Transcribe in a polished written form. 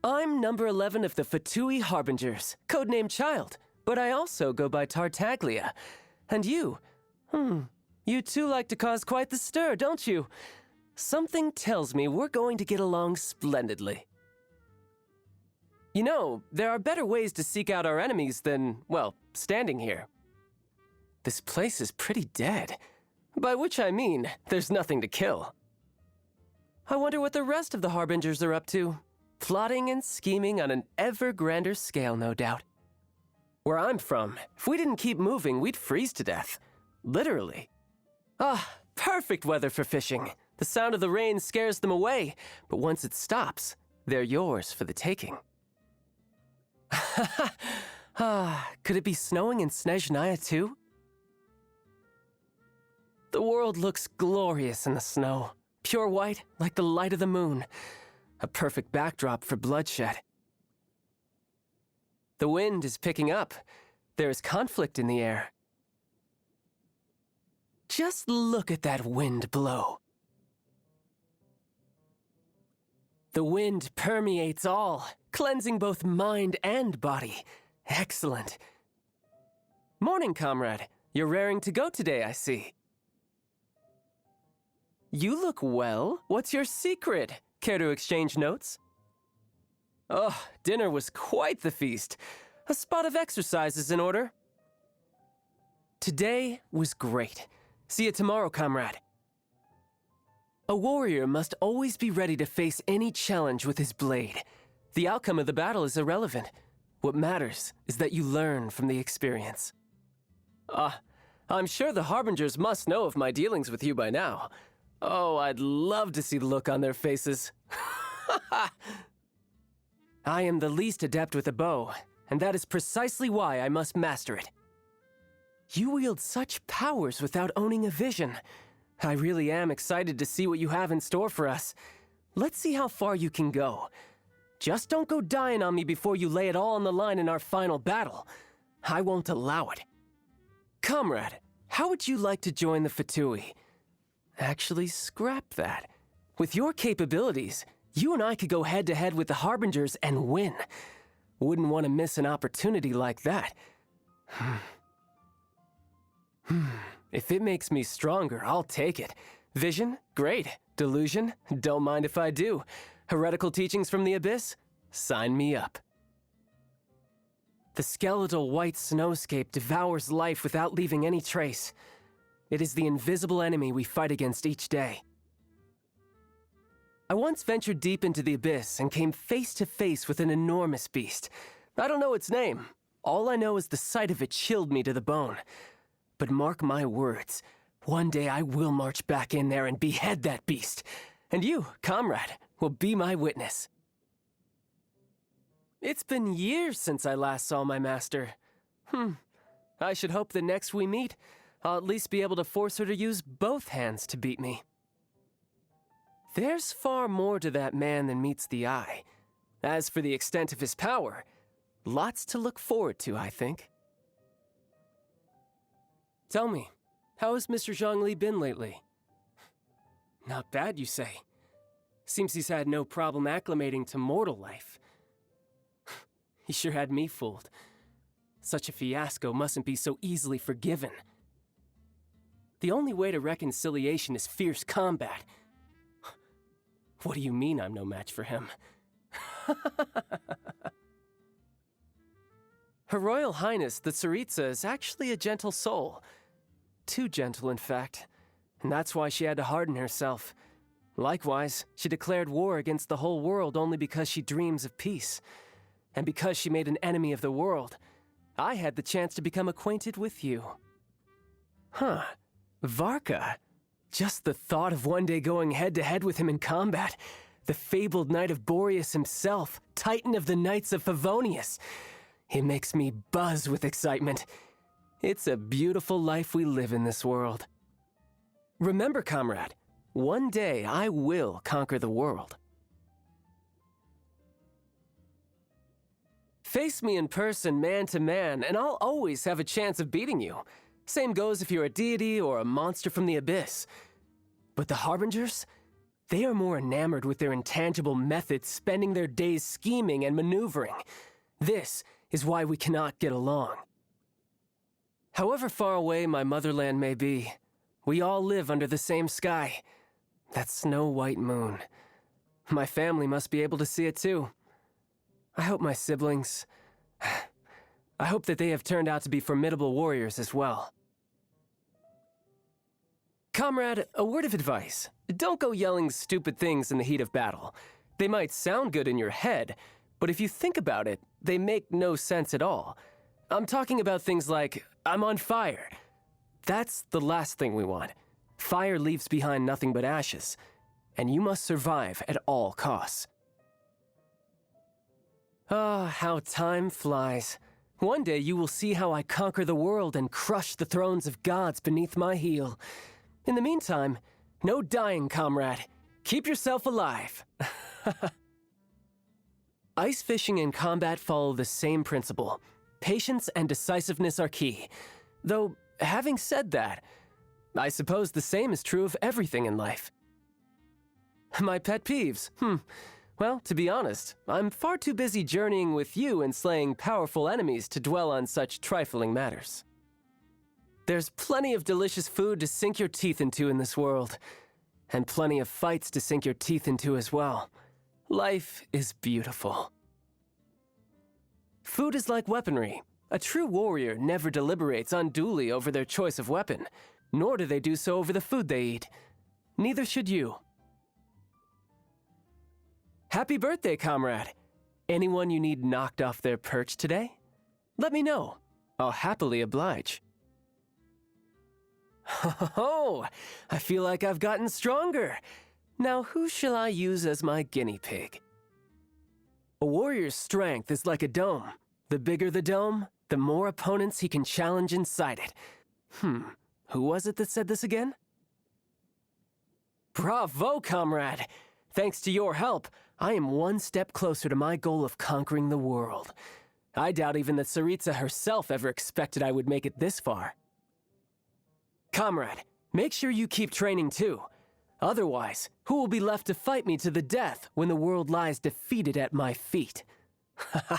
I'm number 11 of the Fatui Harbingers, codenamed Childe, but I also go by Tartaglia. And you? You two like to cause quite the stir, don't you? Something tells me we're going to get along splendidly. You know, there are better ways to seek out our enemies than, well, standing here. This place is pretty dead, by which I mean there's nothing to kill. I wonder what the rest of the Harbingers are up to. Plotting and scheming on an ever grander scale, no doubt. Where I'm from, if we didn't keep moving, we'd freeze to death. Literally. Perfect weather for fishing. The sound of the rain scares them away, but once it stops, they're yours for the taking. Could it be snowing in Snezhnaya too? The world looks glorious in the snow. Pure white, like the light of the moon. A perfect backdrop for bloodshed. The wind is picking up. There is conflict in the air. Just look at that wind blow. The wind permeates all, cleansing both mind and body. Excellent. Morning, comrade. You're raring to go today, I see. You look well. What's your secret? Care to exchange notes? Oh, dinner was quite the feast. A spot of exercise is in order. Today was great. See you tomorrow, comrade. A warrior must always be ready to face any challenge with his blade. The outcome of the battle is irrelevant. What matters is that you learn from the experience. I'm sure the Harbingers must know of my dealings with you by now. Oh, I'd love to see the look on their faces. I am the least adept with a bow, and that is precisely why I must master it. You wield such powers without owning a vision. I really am excited to see what you have in store for us. Let's see how far you can go. Just don't go dying on me before you lay it all on the line in our final battle. I won't allow it. Comrade, how would you like to join the Fatui? Actually, scrap that. With your capabilities, you and I could go head-to-head with the Harbingers and win. Wouldn't want to miss an opportunity like that. If it makes me stronger, I'll take it. Vision? Great. Delusion? Don't mind if I do. Heretical teachings from the Abyss? Sign me up. The skeletal white snowscape devours life without leaving any trace. It is the invisible enemy we fight against each day. I once ventured deep into the Abyss and came face to face with an enormous beast. I don't know its name. All I know is the sight of it chilled me to the bone. But mark my words, one day I will march back in there and behead that beast. And you, comrade, will be my witness. It's been years since I last saw my master. I should hope that next we meet, I'll at least be able to force her to use both hands to beat me. There's far more to that man than meets the eye. As for the extent of his power, lots to look forward to, I think. Tell me, how has Mr. Zhongli been lately? Not bad, you say. Seems he's had no problem acclimating to mortal life. He sure had me fooled. Such a fiasco mustn't be so easily forgiven. The only way to reconciliation is fierce combat. What do you mean I'm no match for him? Her Royal Highness, the Tsaritsa, is actually a gentle soul. Too gentle, in fact. And that's why she had to harden herself. Likewise, she declared war against the whole world only because she dreams of peace. And because she made an enemy of the world, I had the chance to become acquainted with you. Varka. Just the thought of one day going head-to-head with him in combat. The fabled knight of Boreas himself, titan of the Knights of Favonius. It makes me buzz with excitement. It's a beautiful life we live in this world. Remember, comrade, one day I will conquer the world. Face me in person, man to man, and I'll always have a chance of beating you. Same goes if you're a deity or a monster from the Abyss. But the Harbingers? They are more enamored with their intangible methods, spending their days scheming and maneuvering. This is why we cannot get along. However far away my motherland may be, we all live under the same sky. That snow-white moon. My family must be able to see it too. I hope my siblings... I hope that they have turned out to be formidable warriors as well. Comrade, a word of advice. Don't go yelling stupid things in the heat of battle. They might sound good in your head, but if you think about it, they make no sense at all. I'm talking about things like, I'm on fire. That's the last thing we want. Fire leaves behind nothing but ashes, and you must survive at all costs. Ah, how time flies. One day you will see how I conquer the world and crush the thrones of gods beneath my heel. In the meantime, no dying, comrade. Keep yourself alive. Ice fishing and combat follow the same principle. Patience and decisiveness are key. Though, having said that, I suppose the same is true of everything in life. My pet peeves? Well, to be honest, I'm far too busy journeying with you and slaying powerful enemies to dwell on such trifling matters. There's plenty of delicious food to sink your teeth into in this world, and plenty of fights to sink your teeth into as well. Life is beautiful. Food is like weaponry. A true warrior never deliberates unduly over their choice of weapon, nor do they do so over the food they eat. Neither should you. Happy birthday, comrade. Anyone you need knocked off their perch today? Let me know. I'll happily oblige. Oh, I feel like I've gotten stronger. Now who shall I use as my guinea pig? A warrior's strength is like a dome. The bigger the dome, the more opponents he can challenge inside it. Who was it that said this again? Bravo, comrade! Thanks to your help, I am one step closer to my goal of conquering the world. I doubt even that Tsaritsa herself ever expected I would make it this far. Comrade, make sure you keep training too. Otherwise, who will be left to fight me to the death when the world lies defeated at my feet? Haha.